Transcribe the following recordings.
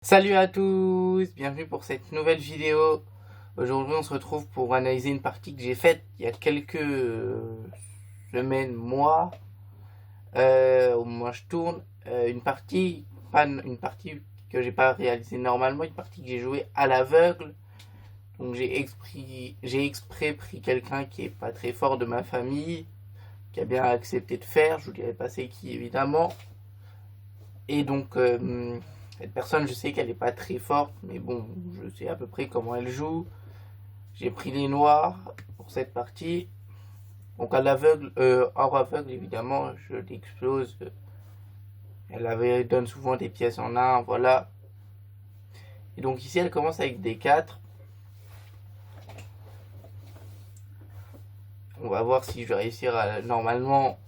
Salut à tous, bienvenue pour cette nouvelle vidéo. Aujourd'hui on se retrouve pour analyser une partie que j'ai faite il y a quelques semaines, mois, au moment où je tourne. Une partie, pas une partie que j'ai pas réalisée normalement, une partie que j'ai jouée à l'aveugle. Donc j'ai exprès pris quelqu'un qui est pas très fort de ma famille, qui a bien accepté de faire, je vous dirai pas c'est qui évidemment. Et donc, cette personne, je sais qu'elle n'est pas très forte, mais bon, je sais à peu près comment elle joue. J'ai pris les noirs pour cette partie. Donc, à l'aveugle, hors aveugle, évidemment, je l'explose. Elle donne souvent des pièces en un, voilà. Et donc, ici, elle commence avec des 4. On va voir si je vais réussir à. Normalement,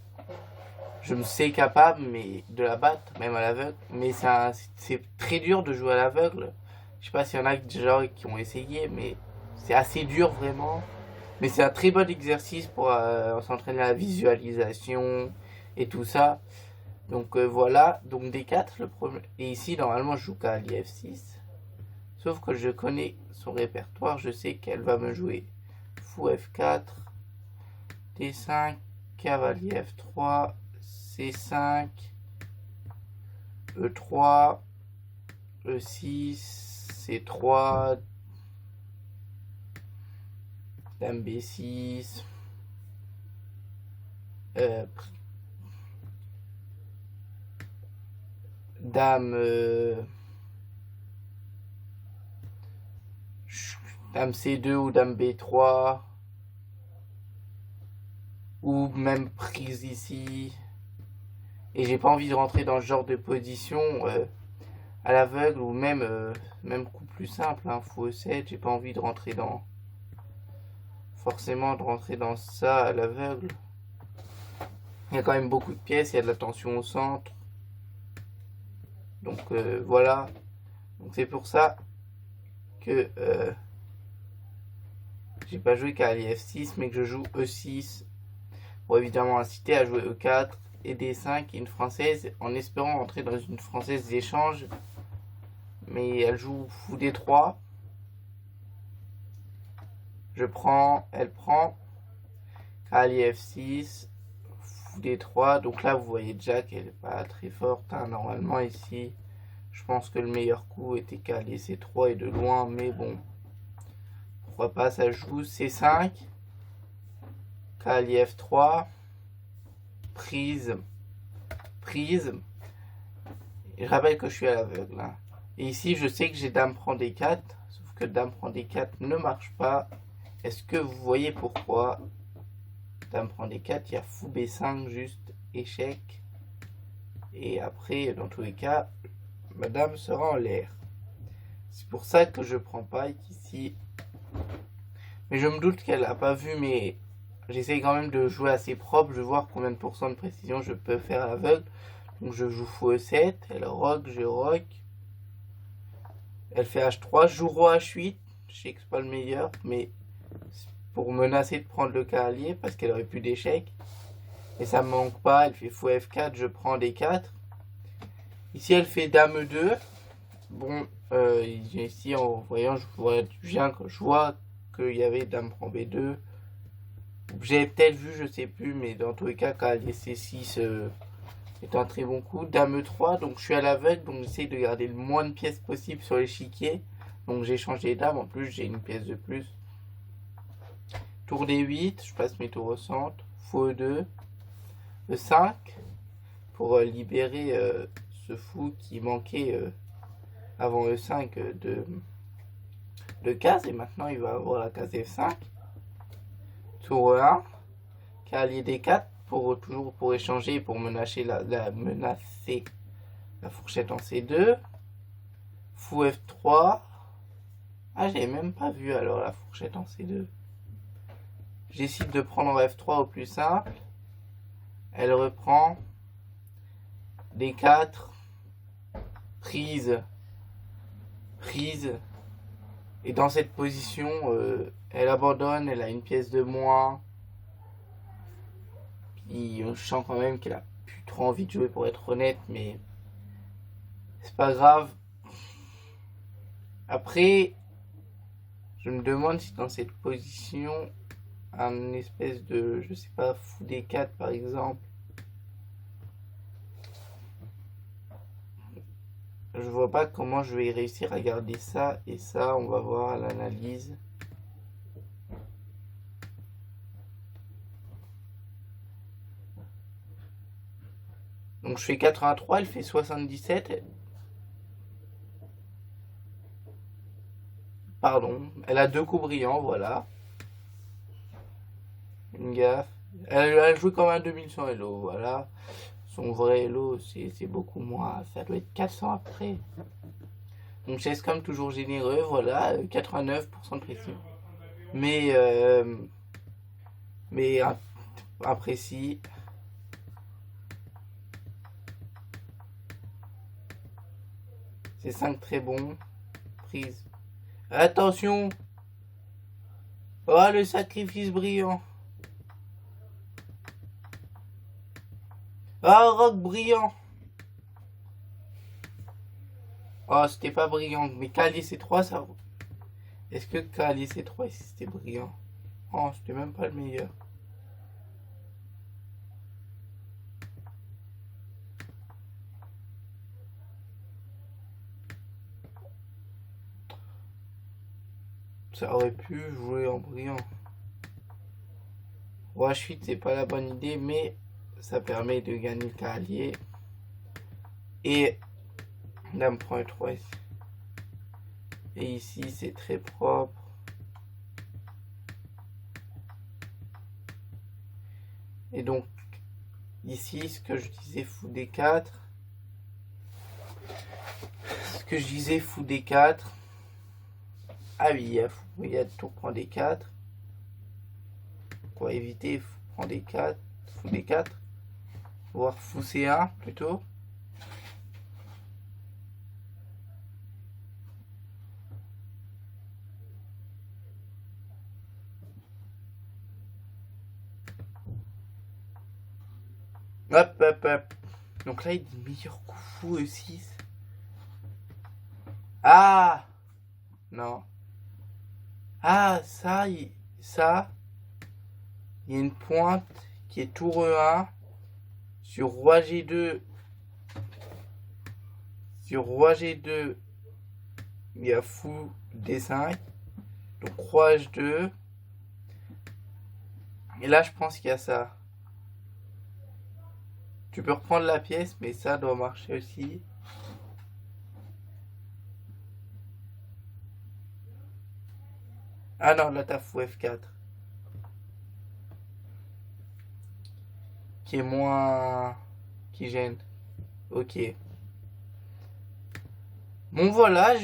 je me sais capable mais de la battre, même à l'aveugle. Mais c'est très dur de jouer à l'aveugle. Je sais pas s'il y en a déjà qui ont essayé, mais c'est assez dur vraiment. Mais c'est un très bon exercice pour s'entraîner à la visualisation et tout ça. Donc voilà, donc D4, le premier. Et ici, normalement, je joue cavalier F6. Sauf que je connais son répertoire, je sais qu'elle va me jouer fou F4, D5, cavalier F3, C5, E3, E6, C3, Dame B6, Dame, Dame C2 ou Dame B3, ou même prise ici. Et j'ai pas envie de rentrer dans ce genre de position à l'aveugle ou même coup plus simple, hein, fou E7. J'ai pas envie de rentrer dans forcément de rentrer dans ça à l'aveugle. Il y a quand même beaucoup de pièces, il y a de la tension au centre. Donc voilà. Donc c'est pour ça que j'ai pas joué cavalier F6, mais que je joue E6 pour évidemment inciter à jouer E4 et D5 et une française en espérant rentrer dans une française d'échange. Mais elle joue fou D3. Je prends, elle prend. Cavalier F6, fou D3. Donc là, vous voyez déjà qu'elle n'est pas très forte, hein. Normalement, ici, je pense que le meilleur coup était cavalier C3 et de loin. Mais bon, pourquoi pas, ça joue C5. Cavalier F3. Prise. Prise. Et je rappelle que je suis à l'aveugle, hein. Et ici, je sais que j'ai dame prend D4. Sauf que dame prend D4 ne marche pas. Est-ce que vous voyez pourquoi? Dame prend D4, il y a fou B5, juste échec. Et après, dans tous les cas, madame sera en l'air. C'est pour ça que je prends pas ici. Mais je me doute qu'elle n'a pas vu, mais j'essaye quand même de jouer assez propre. Je vais voir combien de pourcents de précision je peux faire à l'aveugle. Donc je joue fou E7, elle rock, je rock. Elle fait H3, je joue roi H8. Je sais que c'est pas le meilleur, mais pour menacer de prendre le cavalier, parce qu'elle aurait plus d'échec. Et ça me manque pas, elle fait fou F4, je prends D4. Ici elle fait dame 2. Bon, ici en voyant, je vois qu'il y avait dame prend B2. J'ai peut-être vu, je sais plus, mais dans tous les cas, cavalier C6 est un très bon coup. Dame E3, donc je suis à l'aveugle, donc j'essaye de garder le moins de pièces possible sur l'échiquier. Donc j'ai changé les dames, en plus j'ai une pièce de plus. Tour D8, je passe mes tours au centre. Fou E2, E5, pour libérer ce fou qui manquait avant E5 de case. Et maintenant il va avoir la case F5. Tour E1, cavalier D4, toujours pour échanger, pour menacer menacer la fourchette en C2. Fou F3. Ah, j'avais même pas vu alors la fourchette en C2. J'essaie de prendre F3 au plus simple. Elle reprend. D4. Prise. Prise. Et dans cette position, elle abandonne, elle a une pièce de moins. Puis je sens quand même qu'elle a plus trop envie de jouer pour être honnête, mais c'est pas grave. Après, je me demande si dans cette position, un espèce de, je sais pas, fou des 4 par exemple, je vois pas comment je vais réussir à garder ça et ça. On va voir à l'analyse. Donc je fais 83, elle fait 77. Pardon, elle a 2 coups brillants, voilà. Une gaffe. Elle joue comme un 2100 Elo, voilà. Son vrai Elo, c'est beaucoup moins. Ça doit être 400 après. Donc geste comme toujours généreux, voilà. 89% de pression. Mais imprécis. C'est 5 très bons. Prise. Attention. Oh, le sacrifice brillant. Oh, roc brillant. Oh, c'était pas brillant. Mais calier C3, ça... Est-ce que calier C3 ici, c'était brillant? Oh, c'était même pas le meilleur. Ça aurait pu jouer en brillant. Roi H8, c'est pas la bonne idée, mais ça permet de gagner le cavalier. Et dame prend E3 ici. Et ici, c'est très propre. Et donc, ici, ce que je disais fou D4. Ce que je disais fou D4. Ah oui, il y a tour prend D4. Pour éviter, fou prend D4. Fou D4. Voire fou C1 plutôt. Hop, hop, hop. Donc là, il dit meilleur coup fou E6. Ah non. Ah, ça, il y a une pointe qui est tour E1 sur roi G2. Sur roi G2, il y a fou D5. Donc roi H2. Et là, je pense qu'il y a ça. Tu peux reprendre la pièce, mais ça doit marcher aussi. Ah non, là t'as fou F4. Qui est moins... qui gêne. Ok. Bon voilà,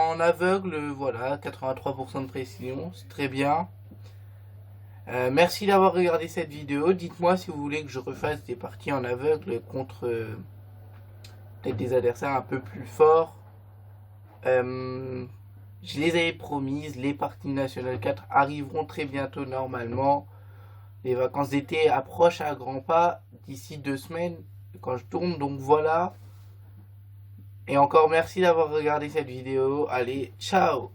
en aveugle, voilà, 83% de précision, c'est très bien. Merci d'avoir regardé cette vidéo. Dites-moi si vous voulez que je refasse des parties en aveugle contre peut-être des adversaires un peu plus forts. Je les avais promises, les parties nationales 4 arriveront très bientôt normalement. Les vacances d'été approchent à grands pas d'ici 2 semaines quand je tourne, donc voilà. Et encore merci d'avoir regardé cette vidéo. Allez, ciao!